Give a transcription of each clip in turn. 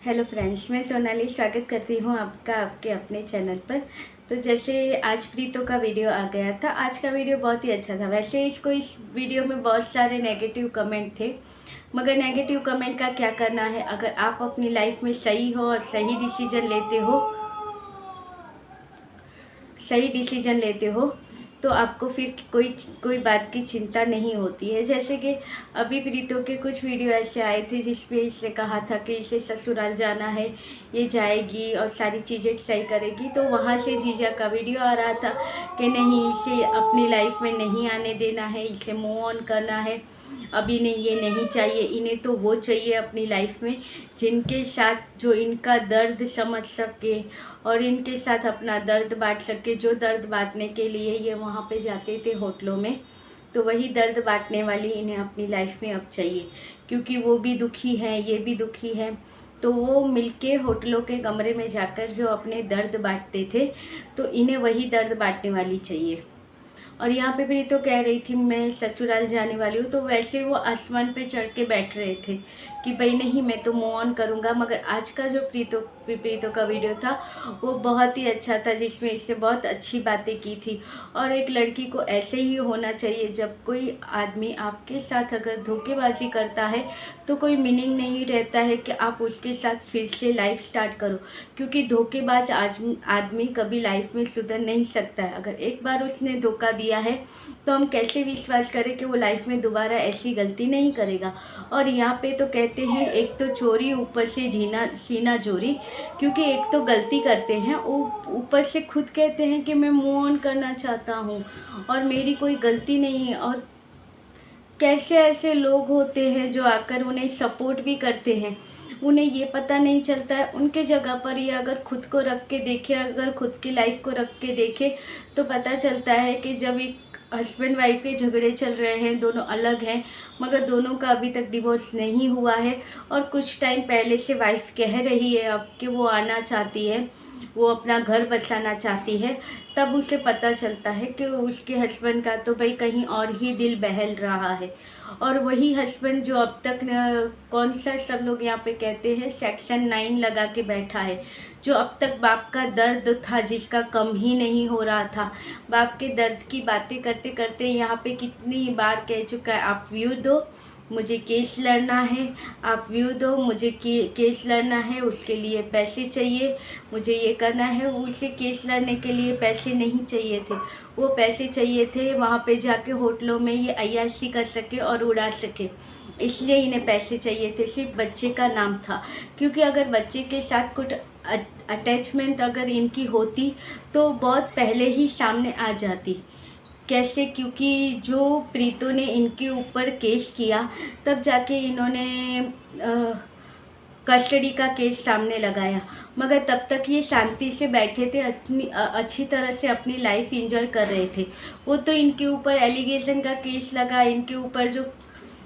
Hello friends, मैं सोनाली स्वागत करती हूँ आपका आपके अपने चैनल पर। तो जैसे आज प्रीतो का वीडियो आ गया था, आज का वीडियो बहुत ही अच्छा था। वैसे इस वीडियो में बहुत सारे नेगेटिव कमेंट थे, मगर नेगेटिव कमेंट का क्या करना है। अगर आप अपनी लाइफ में सही हो और सही डिसीजन लेते हो तो आपको फिर कोई बात की चिंता नहीं होती है। जैसे कि अभी प्रीतो के कुछ वीडियो ऐसे आए थे जिसमें इसने कहा था कि इसे ससुराल जाना है, ये जाएगी और सारी चीज़ें सही करेगी। तो वहाँ से जीजा का वीडियो आ रहा था कि नहीं, इसे अपनी लाइफ में नहीं आने देना है, इसे मूव ऑन करना है, अभी नहीं, ये नहीं चाहिए इन्हें, तो वो चाहिए अपनी लाइफ में जिनके साथ जो इनका दर्द समझ सके और इनके साथ अपना दर्द बांट सके। जो दर्द बांटने के लिए ये वहाँ पे जाते थे होटलों में, तो वही दर्द बांटने वाली इन्हें अपनी लाइफ में अब चाहिए, क्योंकि वो भी दुखी हैं, ये भी दुखी हैं। तो वो मिलके होटलों के कमरे में जाकर जो अपने दर्द बांटते थे, तो इन्हें वही दर्द बांटने वाली चाहिए। और यहाँ पे भी तो कह रही थी मैं ससुराल जाने वाली हूँ, तो वैसे वो आसमान पे चढ़ के बैठ रहे थे कि भाई नहीं, मैं तो मूव ऑन करूँगा। मगर आज का जो प्रीतो का वीडियो था वो बहुत ही अच्छा था, जिसमें इससे बहुत अच्छी बातें की थी। और एक लड़की को ऐसे ही होना चाहिए। जब कोई आदमी आपके साथ अगर धोखेबाजी करता है तो कोई मीनिंग नहीं रहता है कि आप उसके साथ फिर से लाइफ स्टार्ट करो, क्योंकि धोखेबाज आदमी कभी लाइफ में सुधर नहीं सकता है। अगर एक बार उसने धोखा दिया है तो हम कैसे विश्वास करें कि वो लाइफ में दोबारा ऐसी गलती नहीं करेगा। और यहाँ पे तो कहते हैं एक तो चोरी ऊपर से सीना चोरी, क्योंकि एक तो गलती करते हैं, ऊपर से खुद कहते हैं कि मैं मूव ऑन करना चाहता हूँ और मेरी कोई गलती नहीं है। और कैसे ऐसे लोग होते हैं जो आकर उन्हें सपोर्ट भी करते हैं, उन्हें ये पता नहीं चलता है। उनके जगह पर ये अगर खुद को रख के देखे, अगर खुद की लाइफ को रख के देखे, तो पता चलता है कि जब एक हस्बैंड वाइफ के झगड़े चल रहे हैं, दोनों अलग हैं, मगर दोनों का अभी तक डिवोर्स नहीं हुआ है, और कुछ टाइम पहले से वाइफ कह रही है अब कि वो आना चाहती है, वो अपना घर बसाना चाहती है, तब उसे पता चलता है कि उसके हस्बैंड का तो भाई कहीं और ही दिल बहल रहा है। और वही हस्बैंड जो अब तक कौन सा सब लोग यहाँ पे कहते हैं सेक्शन 9 लगा के बैठा है, जो अब तक बाप का दर्द था जिसका कम ही नहीं हो रहा था। बाप के दर्द की बातें करते करते यहाँ पे कितनी बार कह चुका है, आप व्यू दो, मुझे केस लड़ना है, आप व्यू दो, मुझे केस लड़ना है, उसके लिए पैसे चाहिए, मुझे ये करना है। उसे केस लड़ने के लिए पैसे नहीं चाहिए थे, वो पैसे चाहिए थे वहाँ पे जाके होटलों में ये अय्याशी कर सके और उड़ा सके, इसलिए इन्हें पैसे चाहिए थे। सिर्फ बच्चे का नाम था, क्योंकि अगर बच्चे के साथ कुछ अटैचमेंट अगर इनकी होती तो बहुत पहले ही सामने आ जाती। कैसे? क्योंकि जो प्रीतो ने इनके ऊपर केस किया, तब जाके इन्होंने कस्टडी का केस सामने लगाया, मगर तब तक ये शांति से बैठे थे, अच्छी तरह से अपनी लाइफ एंजॉय कर रहे थे। वो तो इनके ऊपर एलिगेशन का केस लगा, इनके ऊपर जो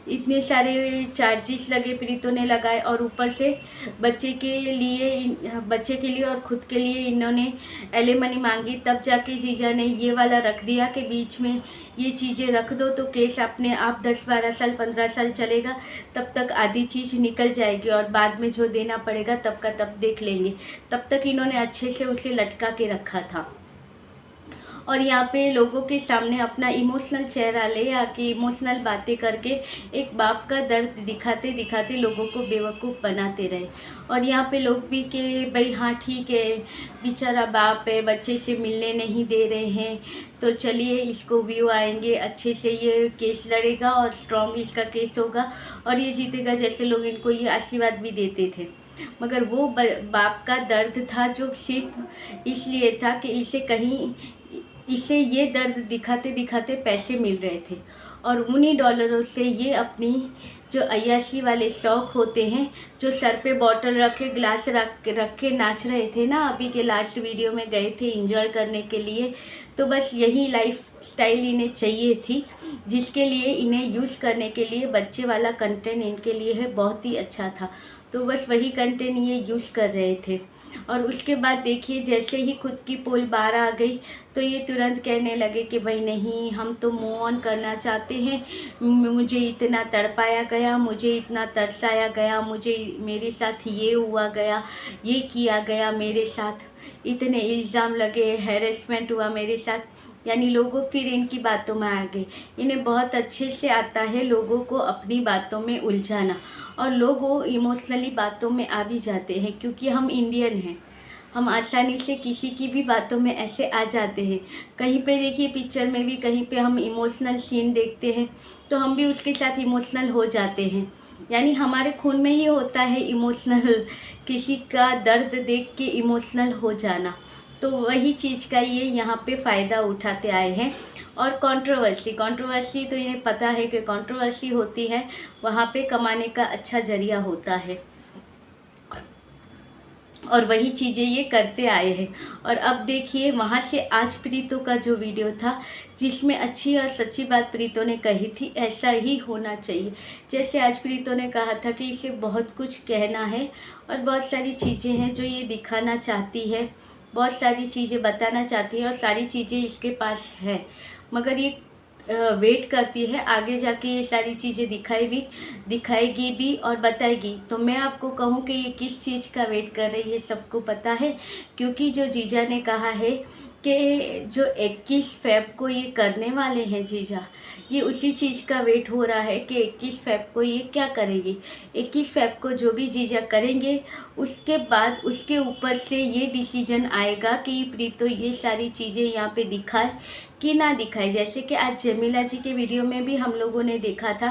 इतने सारे चार्जेस लगे प्रीतो ने लगाए, और ऊपर से बच्चे के लिए और ख़ुद के लिए इन्होंने एलिमनी मांगी। तब जाके जीजा ने ये वाला रख दिया कि बीच में ये चीज़ें रख दो तो केस अपने आप 10-12 साल 15 साल चलेगा, तब तक आधी चीज़ निकल जाएगी और बाद में जो देना पड़ेगा तब का तब देख लेंगे। तब तक इन्होंने अच्छे से उसे लटका के रखा था। और यहाँ पे लोगों के सामने अपना इमोशनल चेहरा ले आके इमोशनल बातें करके एक बाप का दर्द दिखाते दिखाते लोगों को बेवकूफ़ बनाते रहे। और यहाँ पे लोग भी कि भाई हाँ ठीक है, बेचारा बाप है, बच्चे से मिलने नहीं दे रहे हैं, तो चलिए इसको व्यू आएंगे, अच्छे से ये केस लड़ेगा और स्ट्रॉन्ग इसका केस होगा और ये जीतेगा, जैसे लोग इनको ये आशीर्वाद भी देते थे। मगर वो बाप का दर्द था जो सिर्फ इसलिए था कि इसे ये दर्द दिखाते दिखाते पैसे मिल रहे थे, और उन्हीं डॉलरों से ये अपनी जो अय्याशी वाले शौक़ होते हैं, जो सर पे बॉटल रखे ग्लास रख के नाच रहे थे ना, अभी के लास्ट वीडियो में गए थे एंजॉय करने के लिए, तो बस यही लाइफ स्टाइल इन्हें चाहिए थी, जिसके लिए इन्हें यूज़ करने के लिए बच्चे वाला कंटेंट इनके लिए है बहुत ही अच्छा था। तो बस वही कंटेंट ये यूज़ कर रहे थे। और उसके बाद देखिए जैसे ही खुद की पोल बाहर आ गई तो ये तुरंत कहने लगे कि भाई नहीं, हम तो मूव ऑन करना चाहते हैं, मुझे इतना तड़पाया गया, मुझे इतना तरसाया गया, मुझे मेरे साथ ये हुआ गया, ये किया गया मेरे साथ, इतने इल्ज़ाम लगे, हैरेसमेंट हुआ मेरे साथ। यानी लोगों फिर इनकी बातों में आ गए। इन्हें बहुत अच्छे से आता है लोगों को अपनी बातों में उलझाना, और लोग वो इमोशनली बातों में आ भी जाते हैं क्योंकि हम इंडियन हैं, हम आसानी से किसी की भी बातों में ऐसे आ जाते हैं। कहीं पे देखिए पिक्चर में भी कहीं पे हम इमोशनल सीन देखते हैं तो हम भी उसके साथ इमोशनल हो जाते हैं। यानी हमारे खून में ही होता है इमोशनल, किसी का दर्द देख के इमोशनल हो जाना। तो वही चीज़ का ये यहाँ पे फ़ायदा उठाते आए हैं। और कंट्रोवर्सी तो इन्हें पता है कि कंट्रोवर्सी होती है वहाँ पे कमाने का अच्छा जरिया होता है, और वही चीज़ें ये करते आए हैं। और अब देखिए वहाँ से आज प्रीतो का जो वीडियो था जिसमें अच्छी और सच्ची बात प्रीतो ने कही थी, ऐसा ही होना चाहिए। जैसे आज प्रीतो ने कहा था कि इसे बहुत कुछ कहना है और बहुत सारी चीज़ें हैं जो ये दिखाना चाहती है, बहुत सारी चीज़ें बताना चाहती है और सारी चीज़ें इसके पास है, मगर ये वेट करती है आगे जाके ये सारी चीज़ें दिखाएगी भी और बताएगी। तो मैं आपको कहूँ कि ये किस चीज़ का वेट कर रही है सबको पता है, क्योंकि जो जीजा ने कहा है कि जो 21 फ़ेब को ये करने वाले हैं जीजा, ये उसी चीज़ का वेट हो रहा है कि 21 फ़ेब को ये क्या करेंगे। 21 फ़ेब को जो भी जीजा करेंगे उसके बाद उसके ऊपर से ये डिसीजन आएगा कि प्रीतो ये सारी चीज़ें यहाँ पे दिखाए कि ना दिखाए। जैसे कि आज जमीला जी के वीडियो में भी हम लोगों ने देखा था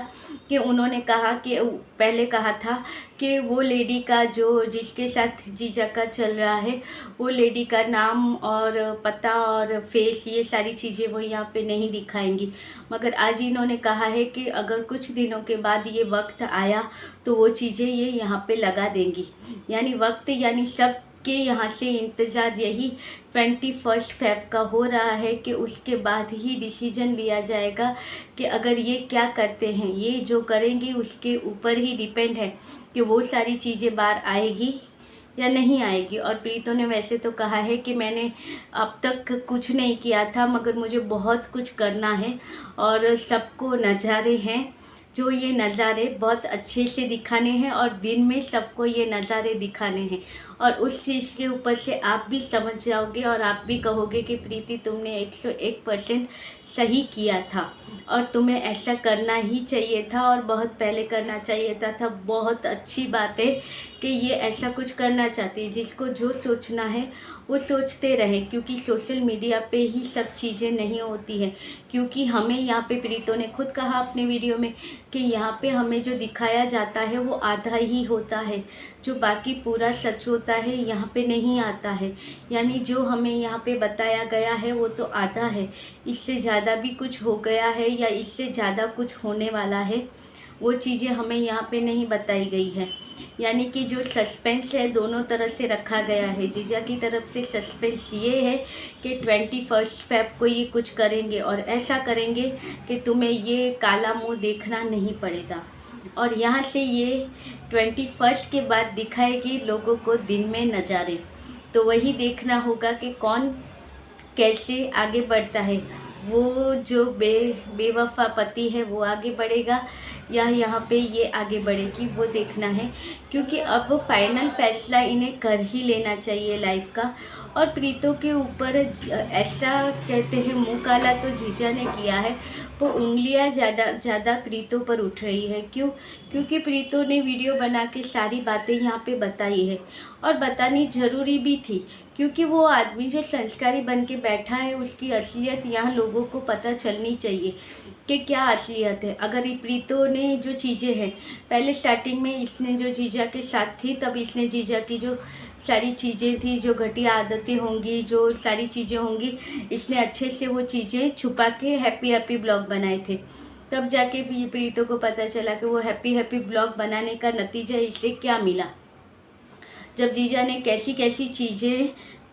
कि उन्होंने कहा कि पहले कहा था कि वो लेडी का जो जिसके साथ जीजा का चल रहा है वो लेडी का नाम और पता और फेस ये सारी चीज़ें वो यहाँ पे नहीं दिखाएंगी, मगर आज इन्होंने कहा है कि अगर कुछ दिनों के बाद ये वक्त आया तो वो चीज़ें ये यहाँ पे लगा देंगी। यानी वक्त यानी सब के यहाँ से इंतज़ार यही 21 फ़ेब का हो रहा है कि उसके बाद ही डिसीजन लिया जाएगा कि अगर ये क्या करते हैं, ये जो करेंगे उसके ऊपर ही डिपेंड है कि वो सारी चीज़ें बाहर आएगी या नहीं आएगी। और प्रीतो ने वैसे तो कहा है कि मैंने अब तक कुछ नहीं किया था मगर मुझे बहुत कुछ करना है और सबको नज़ारे हैं जो ये नज़ारे बहुत अच्छे से दिखाने हैं और दिन में सबको ये नज़ारे दिखाने हैं। और उस चीज़ के ऊपर से आप भी समझ जाओगे और आप भी कहोगे कि प्रीति तुमने 101% सही किया था और तुम्हें ऐसा करना ही चाहिए था और बहुत पहले करना चाहिए था। बहुत अच्छी बात है कि ये ऐसा कुछ करना चाहती है। जिसको जो सोचना है वो सोचते रहे, क्योंकि सोशल मीडिया पे ही सब चीज़ें नहीं होती हैं। क्योंकि हमें यहाँ पे प्रीतो ने खुद कहा अपने वीडियो में कि यहाँ पे हमें जो दिखाया जाता है वो आधा ही होता है, जो बाकी पूरा सच होता है यहाँ पे नहीं आता है। यानी जो हमें यहाँ पे बताया गया है वो तो आधा है, इससे ज़्यादा भी कुछ हो गया है या इससे ज़्यादा कुछ होने वाला है, वो चीज़ें हमें यहाँ पे नहीं बताई गई है। यानी कि जो सस्पेंस है दोनों तरफ से रखा गया है। जीजा की तरफ से सस्पेंस ये है कि 21 फ़ेब को ये कुछ करेंगे और ऐसा करेंगे कि तुम्हें ये काला मुंह देखना नहीं पड़ेगा। और यहाँ से ये 21 के बाद दिखाएगी लोगों को दिन में नज़ारे। तो वही देखना होगा कि कौन कैसे आगे बढ़ता है। वो जो बेवफा पति है वो आगे बढ़ेगा या यहाँ पे ये आगे बढ़ेगी, वो देखना है। क्योंकि अब फाइनल फैसला इन्हें कर ही लेना चाहिए लाइफ का। और प्रीतो के ऊपर ऐसा कहते हैं मुँह काला तो जीजा ने किया है, वो उंगलियां ज़्यादा प्रीतो पर उठ रही है। क्यों? क्योंकि प्रीतो ने वीडियो बना के सारी बातें यहाँ पे बताई है और बतानी ज़रूरी भी थी, क्योंकि वो आदमी जो संस्कारी बन के बैठा है उसकी असलियत यहाँ लोगों को पता चलनी चाहिए कि क्या असलियत है। अगर ये प्रीतो ने जो चीज़ें हैं पहले स्टार्टिंग में इसने जो जीजा के साथ थी तब इसने जीजा की जो सारी चीज़ें थी, जो घटिया आदतें होंगी, जो सारी चीज़ें होंगी, इसने अच्छे से वो चीज़ें छुपा के हैप्पी ब्लॉग बनाए थे। तब जाके प्रीतो को पता चला कि वो हैप्पी ब्लॉग बनाने का नतीजा इससे क्या मिला। जब जीजा ने कैसी कैसी चीज़ें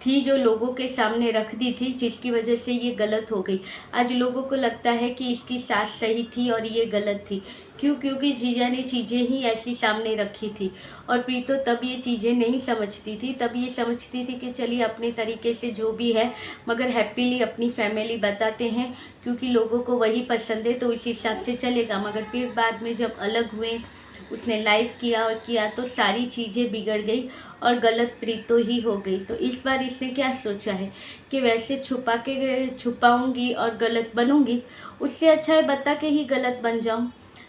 थी जो लोगों के सामने रख दी थी, जिसकी वजह से ये गलत हो गई। आज लोगों को लगता है कि इसकी सास सही थी और ये गलत थी। क्यों? क्योंकि जीजा ने चीज़ें ही ऐसी सामने रखी थी और प्रीतो तब ये चीज़ें नहीं समझती थी। तब ये समझती थी कि चलिए अपने तरीके से जो भी है मगर हैप्पीली अपनी फैमिली बताते हैं, क्योंकि लोगों को वही पसंद है तो उस हिसाब से चलेगा। मगर फिर बाद में जब अलग हुए, उसने लाइव किया और किया तो सारी चीज़ें बिगड़ गई और गलत प्रीतो ही हो गई। तो इस बार इसने क्या सोचा है कि वैसे छुपाऊंगी और गलत बनूंगी, उससे अच्छा है बता के ही गलत बन जाऊं।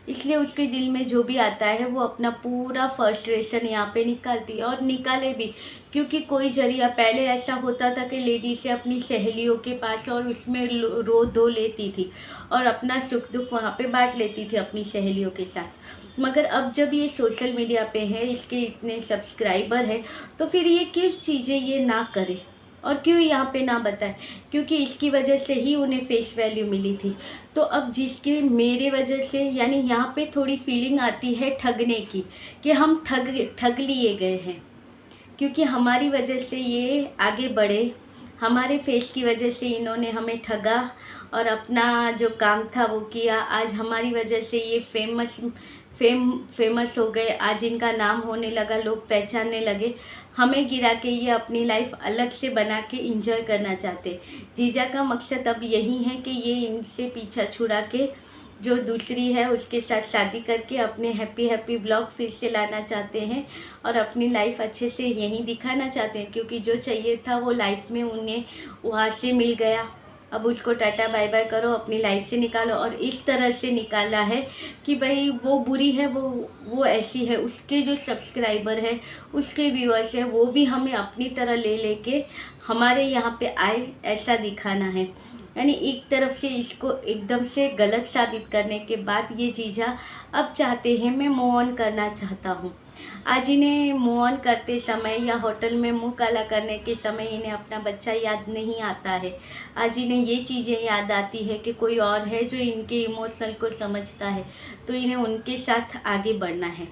इसलिए उसके दिल में जो भी आता है वो अपना पूरा फ्रस्ट्रेशन यहाँ पे निकालती है और निकाले भी, क्योंकि कोई जरिया पहले ऐसा होता था कि लेडी से अपनी सहेलियों के पास और उसमें रो धो लेती थी और अपना सुख दुख वहाँ पे बांट लेती थी अपनी सहेलियों के साथ। मगर अब जब ये सोशल मीडिया पे है, इसके इतने सब्सक्राइबर हैं, तो फिर ये क्यों चीज़ें ये ना करे और क्यों यहाँ पे ना बताए, क्योंकि इसकी वजह से ही उन्हें फेस वैल्यू मिली थी। तो अब जिसके मेरे वजह से, यानी यहाँ पे थोड़ी फीलिंग आती है ठगने की, कि हम ठग लिए गए हैं, क्योंकि हमारी वजह से ये आगे बढ़े, हमारे फेस की वजह से इन्होंने हमें ठगा और अपना जो काम था वो किया। आज हमारी वजह से ये फेमस हो गए, आज इनका नाम होने लगा, लोग पहचानने लगे। हमें गिरा के ये अपनी लाइफ अलग से बना के इंजॉय करना चाहते। जीजा का मकसद अब यही है कि ये इनसे पीछा छुड़ा के जो दूसरी है उसके साथ शादी करके अपने हैप्पी ब्लॉग फिर से लाना चाहते हैं और अपनी लाइफ अच्छे से यहीं दिखाना चाहते हैं, क्योंकि जो चाहिए था वो लाइफ में उन्हें वहाँ से मिल गया। अब उसको टाटा बाय बाय करो, अपनी लाइफ से निकालो। और इस तरह से निकाला है कि भाई वो बुरी है, वो ऐसी है, उसके जो सब्सक्राइबर है, उसके व्यूअर्स है, वो भी हमें अपनी तरह ले लेके हमारे यहाँ पे आए, ऐसा दिखाना है। यानी एक तरफ से इसको एकदम से गलत साबित करने के बाद ये जीजा अब चाहते हैं मैं मूव ऑन करना चाहता हूँ। आज इन्हें मूव ऑन करते समय या होटल में मुंह काला करने के समय इन्हें अपना बच्चा याद नहीं आता है। आज इन्हें ये चीज़ें याद आती है कि कोई और है जो इनके इमोशनल को समझता है, तो इन्हें उनके साथ आगे बढ़ना है।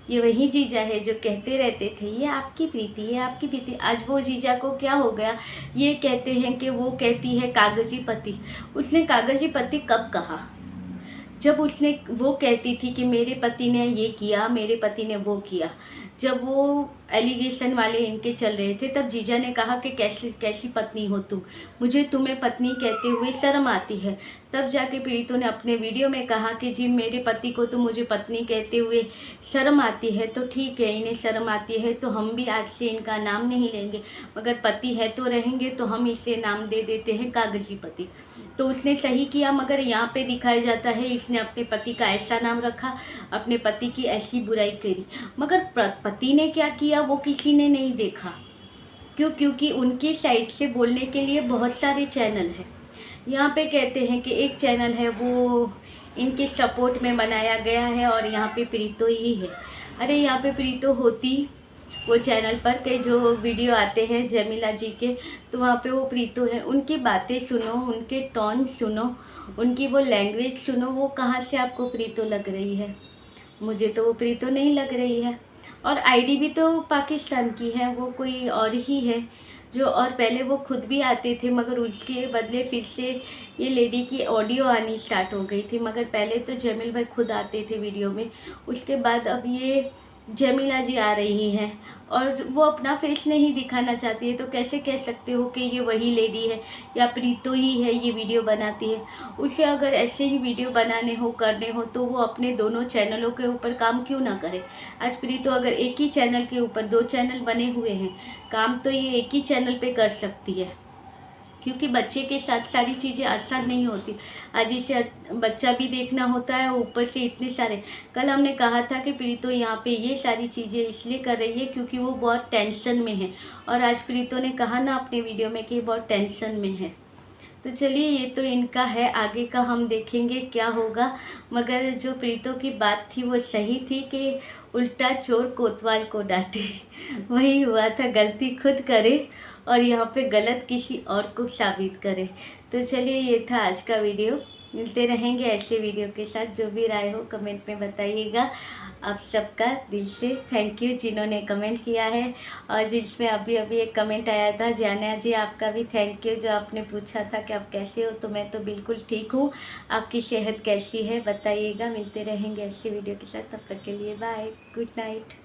ये वही जीजा है जो कहते रहते थे ये आपकी प्रीति, ये आपकी प्रीति। आज वो जीजा को क्या हो गया, ये कहते हैं कि वो कहती है कागजी पति। उसने कागजी पति कब कहा? जब वो कहती थी कि मेरे पति ने ये किया, मेरे पति ने वो किया। जब वो एलिगेशन वाले इनके चल रहे थे तब जीजा ने कहा कि कैसी पत्नी हो तुम, मुझे तुम्हें पत्नी कहते हुए शर्म आती है। तब जाके प्रीतो ने अपने वीडियो में कहा कि जी मेरे पति को तो मुझे पत्नी कहते हुए शर्म आती है, तो ठीक है, इन्हें शर्म आती है तो हम भी आज से इनका नाम नहीं लेंगे, मगर पति है तो रहेंगे, तो हम इसे नाम दे देते हैं कागजी पति। तो उसने सही किया, मगर यहाँ पे दिखाया जाता है इसने अपने पति का ऐसा नाम रखा, अपने पति की ऐसी बुराई करी। मगर पति ने क्या किया वो किसी ने नहीं देखा। क्यों? क्योंकि उनकी साइड से बोलने के लिए बहुत सारे चैनल हैं। यहाँ पे कहते हैं कि एक चैनल है वो इनके सपोर्ट में बनाया गया है और यहाँ पे प्रीतो ही है। अरे यहाँ पे प्रीतो होती वो चैनल पर के जो वीडियो आते हैं जमीला जी के, तो वहाँ पे वो प्रीतो है। उनकी बातें सुनो, उनके टोन सुनो, उनकी वो लैंग्वेज सुनो, वो कहाँ से आपको प्रीतो लग रही है? मुझे तो वो प्रीतो नहीं लग रही है। और आईडी भी तो पाकिस्तान की है, वो कोई और ही है जो, और पहले वो खुद भी आते थे मगर उसके बदले फिर से ये लेडी की ऑडियो आनी स्टार्ट हो गई थी। मगर पहले तो जमील भाई खुद आते थे वीडियो में, उसके बाद अब ये जमीला जी आ रही हैं और वो अपना फेस नहीं दिखाना चाहती है। तो कैसे कह सकते हो कि ये वही लेडी है या प्रीतो ही है ये वीडियो बनाती है? उसे अगर ऐसे ही वीडियो बनाने हो, करने हो, तो वो अपने दोनों चैनलों के ऊपर काम क्यों ना करे? आज प्रीतो अगर एक ही चैनल के ऊपर 2 चैनल बने हुए हैं, काम तो ये एक ही चैनल पे कर सकती है, क्योंकि बच्चे के साथ सारी चीज़ें आसान नहीं होती। आज इसे बच्चा भी देखना होता है, ऊपर से इतने सारे। कल हमने कहा था कि प्रीतो यहाँ पे ये सारी चीज़ें इसलिए कर रही है क्योंकि वो बहुत टेंशन में है, और आज प्रीतो ने कहा ना अपने वीडियो में कि बहुत टेंशन में है। तो चलिए, ये तो इनका है, आगे का हम देखेंगे क्या होगा। मगर जो प्रीतो की बात थी वो सही थी कि उल्टा चोर कोतवाल को डांटे। वही हुआ था, गलती खुद करे और यहाँ पे गलत किसी और को साबित करे। तो चलिए, ये था आज का वीडियो। मिलते रहेंगे ऐसे वीडियो के साथ। जो भी राय हो कमेंट में बताइएगा। आप सबका दिल से थैंक यू जिन्होंने कमेंट किया है, और जिसमें अभी अभी एक कमेंट आया था, जानिया जी आपका भी थैंक यू, जो आपने पूछा था कि आप कैसे हो। तो मैं तो बिल्कुल ठीक हूँ, आपकी सेहत कैसी है बताइएगा। मिलते रहेंगे ऐसे वीडियो के साथ, तब तक के लिए बाय, गुड नाइट।